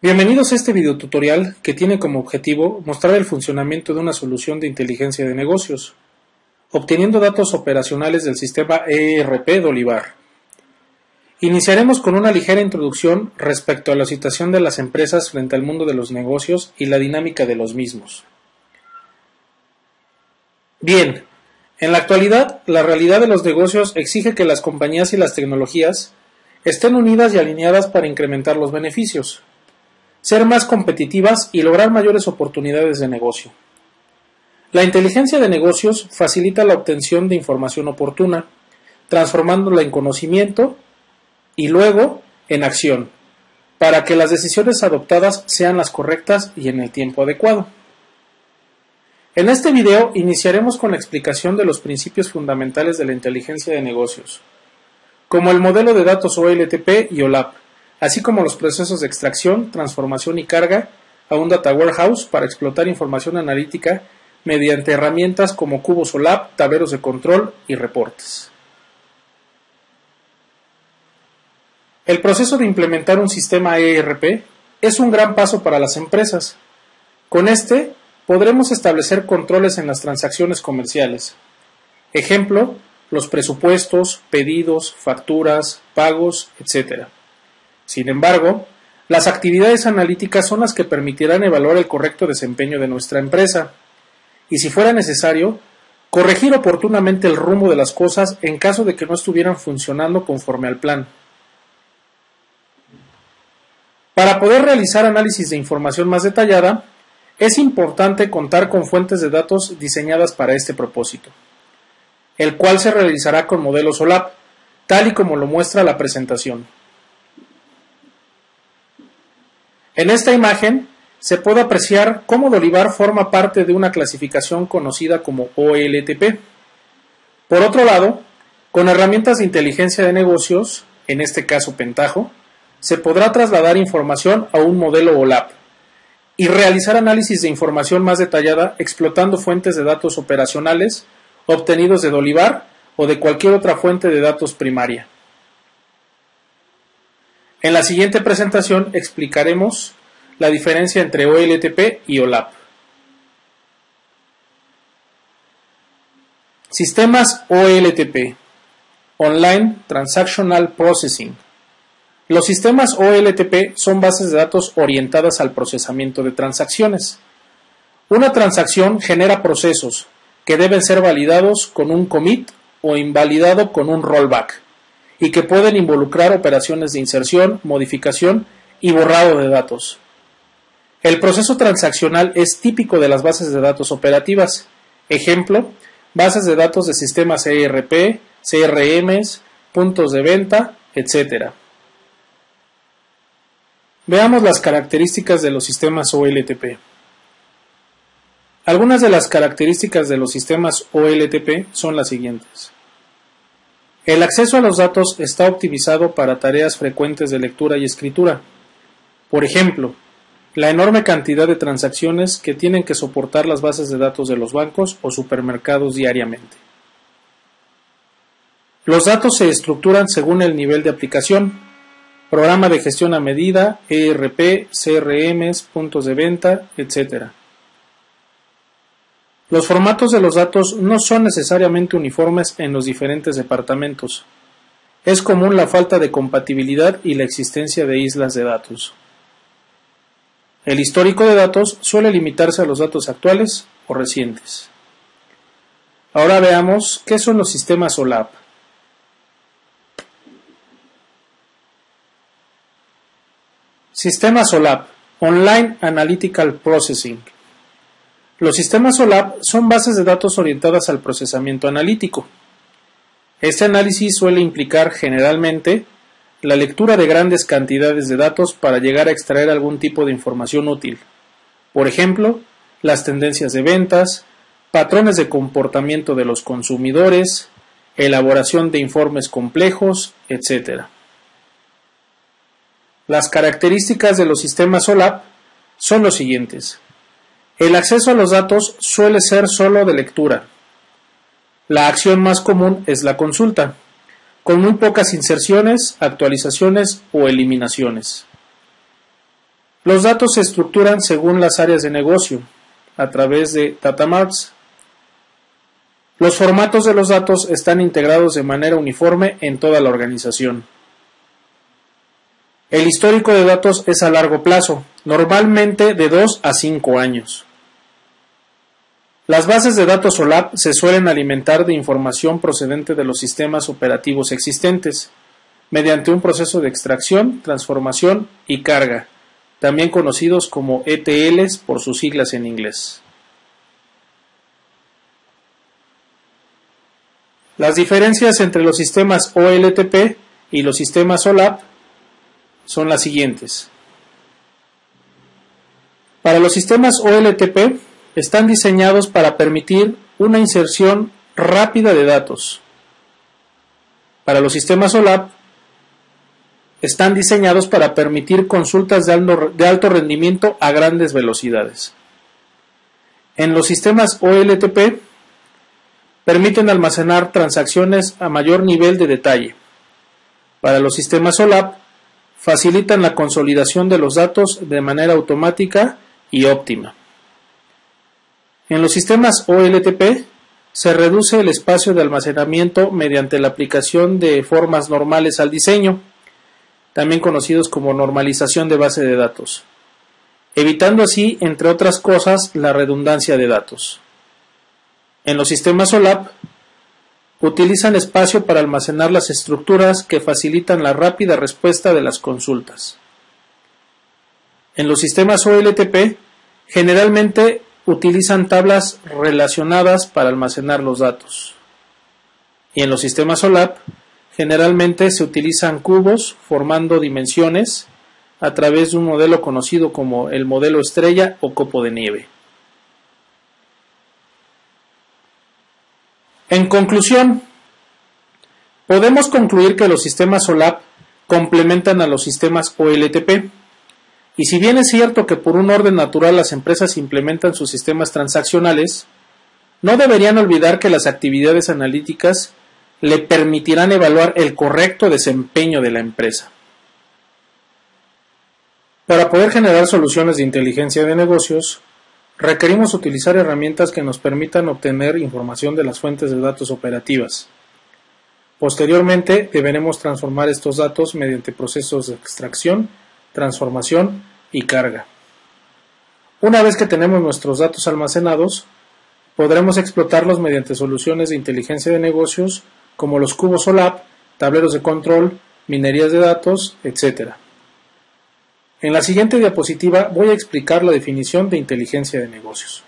Bienvenidos a este videotutorial que tiene como objetivo mostrar el funcionamiento de una solución de inteligencia de negocios, obteniendo datos operacionales del sistema ERP de Olivar. Iniciaremos con una ligera introducción respecto a la situación de las empresas frente al mundo de los negocios y la dinámica de los mismos. Bien, en la actualidad, la realidad de los negocios exige que las compañías y las tecnologías estén unidas y alineadas para incrementar los beneficios, ser más competitivas y lograr mayores oportunidades de negocio. La inteligencia de negocios facilita la obtención de información oportuna, transformándola en conocimiento y luego en acción, para que las decisiones adoptadas sean las correctas y en el tiempo adecuado. En este video iniciaremos con la explicación de los principios fundamentales de la inteligencia de negocios, como el modelo de datos OLTP y OLAP, así como los procesos de extracción, transformación y carga a un data warehouse para explotar información analítica mediante herramientas como cubos OLAP, tableros de control y reportes. El proceso de implementar un sistema ERP es un gran paso para las empresas. Con este podremos establecer controles en las transacciones comerciales. Ejemplo, los presupuestos, pedidos, facturas, pagos, etc. Sin embargo, las actividades analíticas son las que permitirán evaluar el correcto desempeño de nuestra empresa y, si fuera necesario, corregir oportunamente el rumbo de las cosas en caso de que no estuvieran funcionando conforme al plan. Para poder realizar análisis de información más detallada, es importante contar con fuentes de datos diseñadas para este propósito, el cual se realizará con modelos OLAP, tal y como lo muestra la presentación. En esta imagen se puede apreciar cómo Olivar forma parte de una clasificación conocida como OLTP. Por otro lado, con herramientas de inteligencia de negocios, en este caso Pentaho, se podrá trasladar información a un modelo OLAP y realizar análisis de información más detallada explotando fuentes de datos operacionales obtenidos de Olivar o de cualquier otra fuente de datos primaria. En la siguiente presentación explicaremos la diferencia entre OLTP y OLAP. Sistemas OLTP, Online Transactional Processing. Los sistemas OLTP son bases de datos orientadas al procesamiento de transacciones. Una transacción genera procesos que deben ser validados con un commit o invalidado con un rollback, y que pueden involucrar operaciones de inserción, modificación y borrado de datos. El proceso transaccional es típico de las bases de datos operativas. Ejemplo, bases de datos de sistemas ERP, CRMs, puntos de venta, etc. Veamos las características de los sistemas OLTP. Algunas de las características de los sistemas OLTP son las siguientes. El acceso a los datos está optimizado para tareas frecuentes de lectura y escritura. Por ejemplo, la enorme cantidad de transacciones que tienen que soportar las bases de datos de los bancos o supermercados diariamente. Los datos se estructuran según el nivel de aplicación, programa de gestión a medida, ERP, CRMs, puntos de venta, etc. Los formatos de los datos no son necesariamente uniformes en los diferentes departamentos. Es común la falta de compatibilidad y la existencia de islas de datos. El histórico de datos suele limitarse a los datos actuales o recientes. Ahora veamos qué son los sistemas OLAP. Sistemas OLAP, Online Analytical Processing. Los sistemas OLAP son bases de datos orientadas al procesamiento analítico. Este análisis suele implicar generalmente la lectura de grandes cantidades de datos para llegar a extraer algún tipo de información útil. Por ejemplo, las tendencias de ventas, patrones de comportamiento de los consumidores, elaboración de informes complejos, etc. Las características de los sistemas OLAP son los siguientes. El acceso a los datos suele ser solo de lectura. La acción más común es la consulta, con muy pocas inserciones, actualizaciones o eliminaciones. Los datos se estructuran según las áreas de negocio, a través de data marts. Los formatos de los datos están integrados de manera uniforme en toda la organización. El histórico de datos es a largo plazo, normalmente de 2 a 5 años. Las bases de datos OLAP se suelen alimentar de información procedente de los sistemas operativos existentes, mediante un proceso de extracción, transformación y carga, también conocidos como ETLs por sus siglas en inglés. Las diferencias entre los sistemas OLTP y los sistemas OLAP son las siguientes. Para los sistemas OLTP están diseñados para permitir una inserción rápida de datos. Para los sistemas OLAP están diseñados para permitir consultas de alto rendimiento a grandes velocidades. En los sistemas OLTP permiten almacenar transacciones a mayor nivel de detalle. Para los sistemas OLAP facilitan la consolidación de los datos de manera automática y óptima. En los sistemas OLTP se reduce el espacio de almacenamiento mediante la aplicación de formas normales al diseño, también conocidos como normalización de base de datos, evitando así, entre otras cosas, la redundancia de datos. En los sistemas OLAP utilizan espacio para almacenar las estructuras que facilitan la rápida respuesta de las consultas. En los sistemas OLTP generalmente utilizan tablas relacionadas para almacenar los datos. Y en los sistemas OLAP generalmente se utilizan cubos formando dimensiones a través de un modelo conocido como el modelo estrella o copo de nieve. En conclusión, podemos concluir que los sistemas OLAP complementan a los sistemas OLTP. Y si bien es cierto que por un orden natural las empresas implementan sus sistemas transaccionales, no deberían olvidar que las actividades analíticas le permitirán evaluar el correcto desempeño de la empresa. Para poder generar soluciones de inteligencia de negocios, requerimos utilizar herramientas que nos permitan obtener información de las fuentes de datos operativas. Posteriormente, deberemos transformar estos datos mediante procesos de extracción, transformación y carga. Una vez que tenemos nuestros datos almacenados, podremos explotarlos mediante soluciones de inteligencia de negocios como los cubos OLAP, tableros de control, minerías de datos, etc. En la siguiente diapositiva voy a explicar la definición de inteligencia de negocios.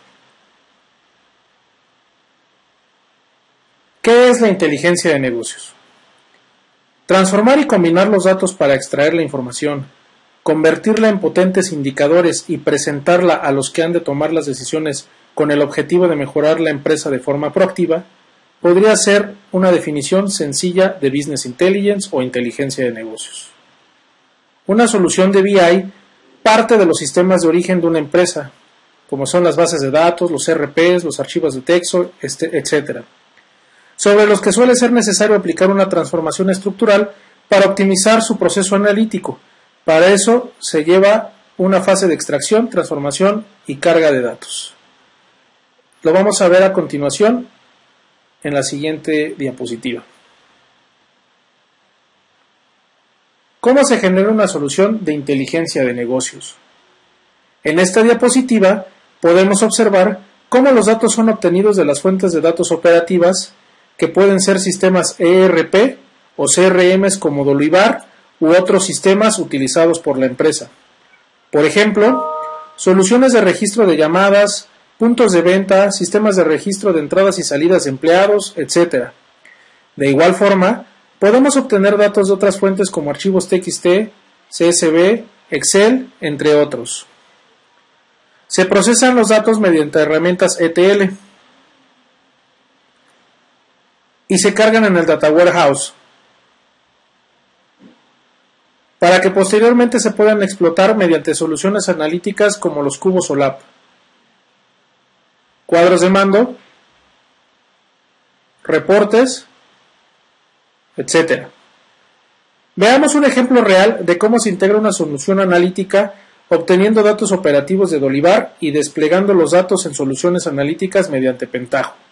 ¿Qué es la inteligencia de negocios? Transformar y combinar los datos para extraer la información, convertirla en potentes indicadores y presentarla a los que han de tomar las decisiones con el objetivo de mejorar la empresa de forma proactiva, podría ser una definición sencilla de Business Intelligence o inteligencia de negocios. Una solución de BI parte de los sistemas de origen de una empresa, como son las bases de datos, los ERPs, los archivos de texto, etc., sobre los que suele ser necesario aplicar una transformación estructural para optimizar su proceso analítico. Para eso se lleva una fase de extracción, transformación y carga de datos. Lo vamos a ver a continuación en la siguiente diapositiva. ¿Cómo se genera una solución de inteligencia de negocios? En esta diapositiva podemos observar cómo los datos son obtenidos de las fuentes de datos operativas, que pueden ser sistemas ERP o CRMs como Dolivar u otros sistemas utilizados por la empresa. Por ejemplo, soluciones de registro de llamadas, puntos de venta, sistemas de registro de entradas y salidas de empleados, etc. De igual forma, podemos obtener datos de otras fuentes como archivos TXT, CSV, Excel, entre otros. Se procesan los datos mediante herramientas ETL y se cargan en el Data Warehouse, para que posteriormente se puedan explotar mediante soluciones analíticas como los cubos OLAP, cuadros de mando, reportes, etc. Veamos un ejemplo real de cómo se integra una solución analítica obteniendo datos operativos de Dolivar y desplegando los datos en soluciones analíticas mediante Pentaho.